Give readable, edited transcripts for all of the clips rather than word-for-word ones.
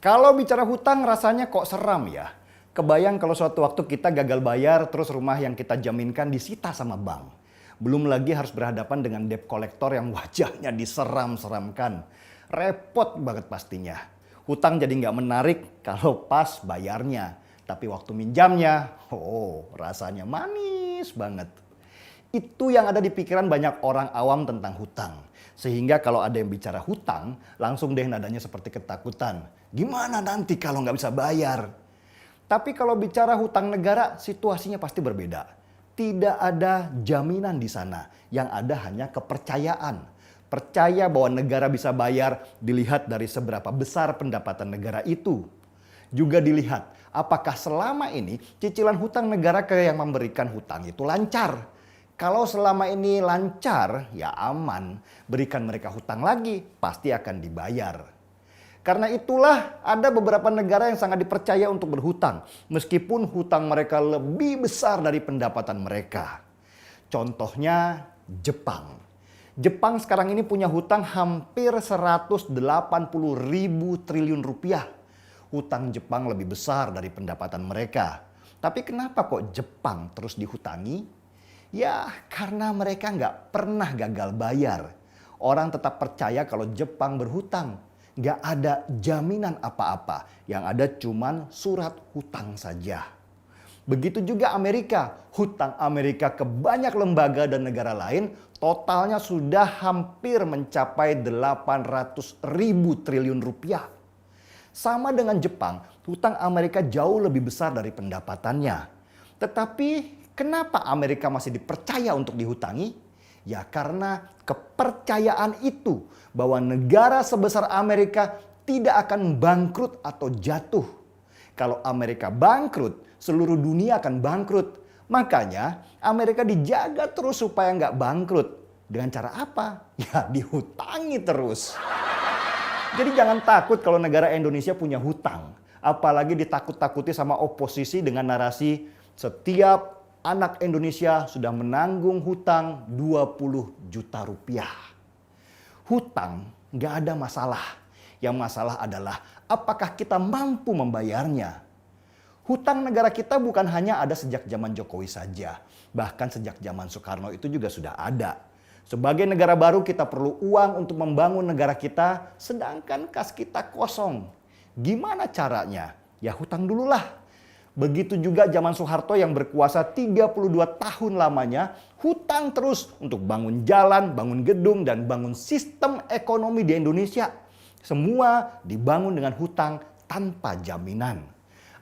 Kalau bicara hutang rasanya kok seram ya. Kebayang kalau suatu waktu kita gagal bayar terus rumah yang kita jaminkan disita sama bank. Belum lagi harus berhadapan dengan debt collector yang wajahnya diseram-seramkan. Repot banget pastinya. Hutang jadi nggak menarik kalau pas bayarnya. Tapi waktu minjamnya, rasanya manis banget. Itu yang ada di pikiran banyak orang awam tentang hutang. Sehingga kalau ada yang bicara hutang, langsung deh nadanya seperti ketakutan. Gimana nanti kalau nggak bisa bayar? Tapi kalau bicara hutang negara, situasinya pasti berbeda. Tidak ada jaminan di sana. Yang ada hanya kepercayaan. Percaya bahwa negara bisa bayar dilihat dari seberapa besar pendapatan negara itu. Juga dilihat apakah selama ini cicilan hutang negara ke yang memberikan hutang itu lancar. Kalau selama ini lancar, ya aman. Berikan mereka hutang lagi, pasti akan dibayar. Karena itulah ada beberapa negara yang sangat dipercaya untuk berhutang. Meskipun hutang mereka lebih besar dari pendapatan mereka. Contohnya Jepang. Jepang sekarang ini punya hutang hampir 180.000 triliun rupiah. Hutang Jepang lebih besar dari pendapatan mereka. Tapi kenapa kok Jepang terus dihutangi? Ya karena mereka nggak pernah gagal bayar. Orang tetap percaya kalau Jepang berhutang. Nggak ada jaminan apa-apa. Yang ada cuman surat hutang saja. Begitu juga Amerika. Hutang Amerika ke banyak lembaga dan negara lain totalnya sudah hampir mencapai 800.000 triliun rupiah. Sama dengan Jepang, hutang Amerika jauh lebih besar dari pendapatannya. Tetapi kenapa Amerika masih dipercaya untuk dihutangi? Ya karena kepercayaan itu bahwa negara sebesar Amerika tidak akan bangkrut atau jatuh. Kalau Amerika bangkrut, seluruh dunia akan bangkrut. Makanya Amerika dijaga terus supaya nggak bangkrut. Dengan cara apa? Ya dihutangi terus. Jadi jangan takut kalau negara Indonesia punya hutang. Apalagi ditakut-takuti sama oposisi dengan narasi setiap anak Indonesia sudah menanggung hutang 20 juta rupiah. Hutang nggak ada masalah. Yang masalah adalah apakah kita mampu membayarnya. Hutang negara kita bukan hanya ada sejak zaman Jokowi saja. Bahkan sejak zaman Soekarno itu juga sudah ada. Sebagai negara baru kita perlu uang untuk membangun negara kita, sedangkan kas kita kosong. Gimana caranya? Ya hutang dululah. Begitu juga zaman Soeharto yang berkuasa 32 tahun lamanya, hutang terus untuk bangun jalan, bangun gedung, dan bangun sistem ekonomi di Indonesia. Semua dibangun dengan hutang tanpa jaminan.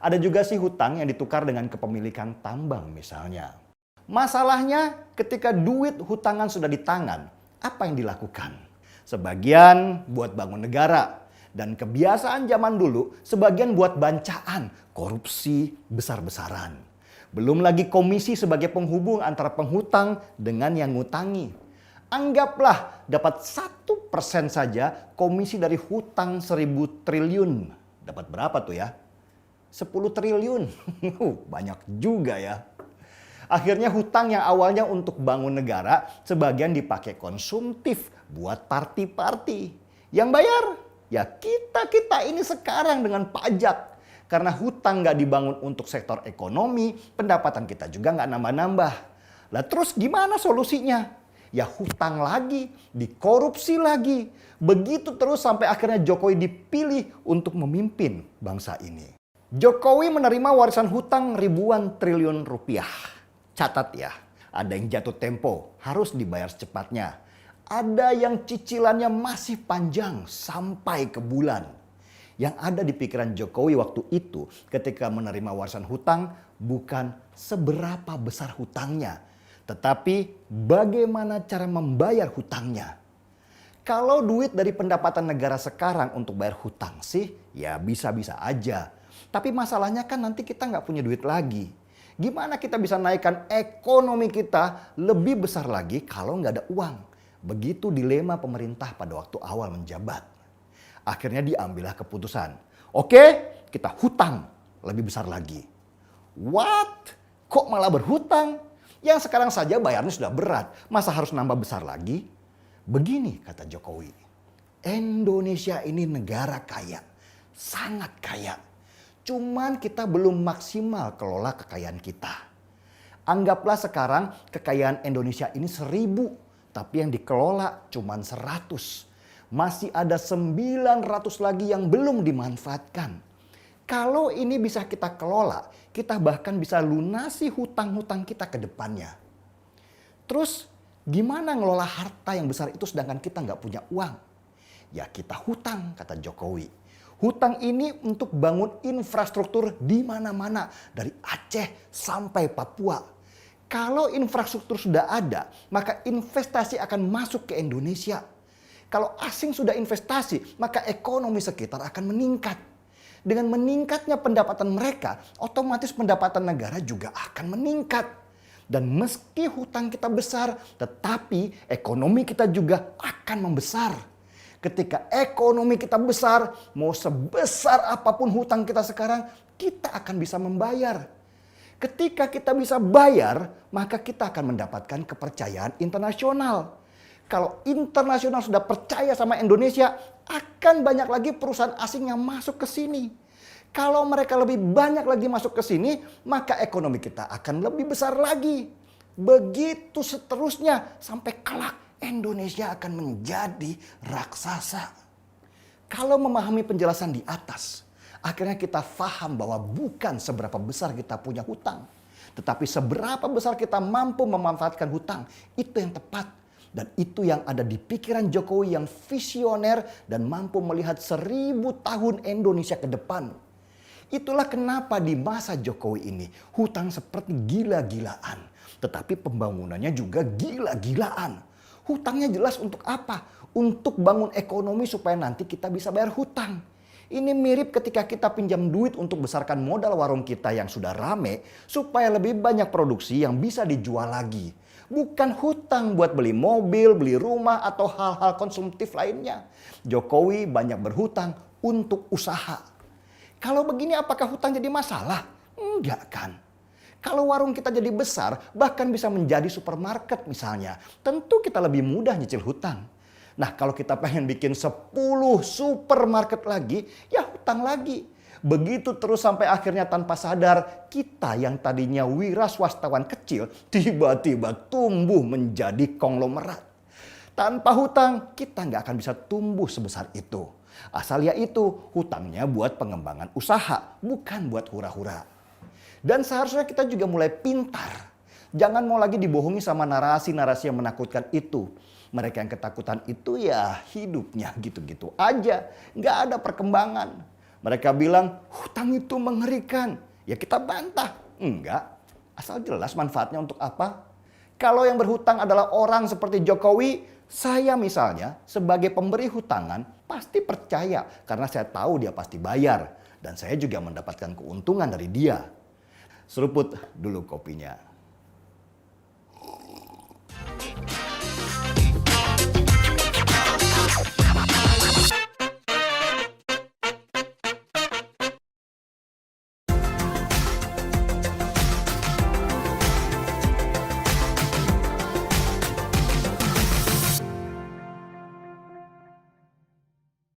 Ada juga sih hutang yang ditukar dengan kepemilikan tambang misalnya. Masalahnya ketika duit hutangan sudah di tangan, apa yang dilakukan? Sebagian buat bangun negara. Dan kebiasaan zaman dulu sebagian buat bancaan, korupsi besar-besaran. Belum lagi komisi sebagai penghubung antara penghutang dengan yang ngutangi. Anggaplah dapat 1% saja komisi dari hutang 1.000 triliun. Dapat berapa tuh ya? 10 triliun. Banyak juga ya. Akhirnya hutang yang awalnya untuk bangun negara sebagian dipakai konsumtif buat party-party. Yang bayar? Ya kita ini sekarang dengan pajak. Karena hutang nggak dibangun untuk sektor ekonomi, pendapatan kita juga nggak nambah-nambah. Lah terus gimana solusinya? Ya hutang lagi, dikorupsi lagi. Begitu terus sampai akhirnya Jokowi dipilih untuk memimpin bangsa ini. Jokowi menerima warisan hutang ribuan triliun rupiah. Catat ya, ada yang jatuh tempo, harus dibayar secepatnya. Ada yang cicilannya masih panjang sampai ke bulan. Yang ada di pikiran Jokowi waktu itu ketika menerima warisan hutang bukan seberapa besar hutangnya. Tetapi bagaimana cara membayar hutangnya. Kalau duit dari pendapatan negara sekarang untuk bayar hutang sih ya bisa-bisa aja. Tapi masalahnya kan nanti kita nggak punya duit lagi. Gimana kita bisa naikkan ekonomi kita lebih besar lagi kalau nggak ada uang. Begitu dilema pemerintah pada waktu awal menjabat. Akhirnya diambillah keputusan. Oke, kita hutang lebih besar lagi. What? Kok malah berhutang? Yang sekarang saja bayarnya sudah berat. Masa harus nambah besar lagi? Begini kata Jokowi. Indonesia ini negara kaya. sangat kaya. Cuman kita belum maksimal kelola kekayaan kita. Anggaplah sekarang kekayaan Indonesia ini 1.000, tapi yang dikelola cuman 100. Masih ada 900 lagi yang belum dimanfaatkan. Kalau ini bisa kita kelola, kita bahkan bisa lunasi hutang-hutang kita ke depannya. Terus gimana ngelola harta yang besar itu sedangkan kita nggak punya uang? Ya kita hutang, kata Jokowi. Hutang ini untuk bangun infrastruktur di mana-mana, dari Aceh sampai Papua. Kalau infrastruktur sudah ada, maka investasi akan masuk ke Indonesia. Kalau asing sudah investasi, maka ekonomi sekitar akan meningkat. Dengan meningkatnya pendapatan mereka, otomatis pendapatan negara juga akan meningkat. Dan meski hutang kita besar, tetapi ekonomi kita juga akan membesar. Ketika ekonomi kita besar, mau sebesar apapun hutang kita sekarang, kita akan bisa membayar. Ketika kita bisa bayar, maka kita akan mendapatkan kepercayaan internasional. Kalau internasional sudah percaya sama Indonesia, akan banyak lagi perusahaan asing yang masuk ke sini. Kalau mereka lebih banyak lagi masuk ke sini, maka ekonomi kita akan lebih besar lagi. Begitu seterusnya sampai kelak Indonesia akan menjadi raksasa. Kalau memahami penjelasan di atas, akhirnya kita paham bahwa bukan seberapa besar kita punya hutang, tetapi seberapa besar kita mampu memanfaatkan hutang. Itu yang tepat. Dan itu yang ada di pikiran Jokowi yang visioner dan mampu melihat 1.000 tahun Indonesia ke depan. Itulah kenapa di masa Jokowi ini hutang seperti gila-gilaan. Tetapi pembangunannya juga gila-gilaan. Hutangnya jelas untuk apa? Untuk bangun ekonomi supaya nanti kita bisa bayar hutang. Ini mirip ketika kita pinjam duit untuk besarkan modal warung kita yang sudah rame supaya lebih banyak produksi yang bisa dijual lagi. Bukan hutang buat beli mobil, beli rumah atau hal-hal konsumtif lainnya. Jokowi banyak berhutang untuk usaha. Kalau begini apakah hutang jadi masalah? Enggak kan. Kalau warung kita jadi besar, bahkan bisa menjadi supermarket misalnya, tentu kita lebih mudah nyicil hutang. Nah kalau kita pengen bikin 10 supermarket lagi, ya hutang lagi. Begitu terus sampai akhirnya tanpa sadar, kita yang tadinya wira swastawan kecil, tiba-tiba tumbuh menjadi konglomerat. Tanpa hutang, kita nggak akan bisa tumbuh sebesar itu. Asal yaitu hutangnya buat pengembangan usaha, bukan buat hura-hura. Dan seharusnya kita juga mulai pintar. Jangan mau lagi dibohongi sama narasi-narasi yang menakutkan itu. Mereka yang ketakutan itu ya hidupnya gitu-gitu aja. Nggak ada perkembangan. Mereka bilang hutang itu mengerikan. Ya kita bantah. Enggak. Asal jelas manfaatnya untuk apa. Kalau yang berhutang adalah orang seperti Jokowi, saya misalnya sebagai pemberi hutangan pasti percaya. Karena saya tahu dia pasti bayar. Dan saya juga mendapatkan keuntungan dari dia. Seruput dulu kopinya.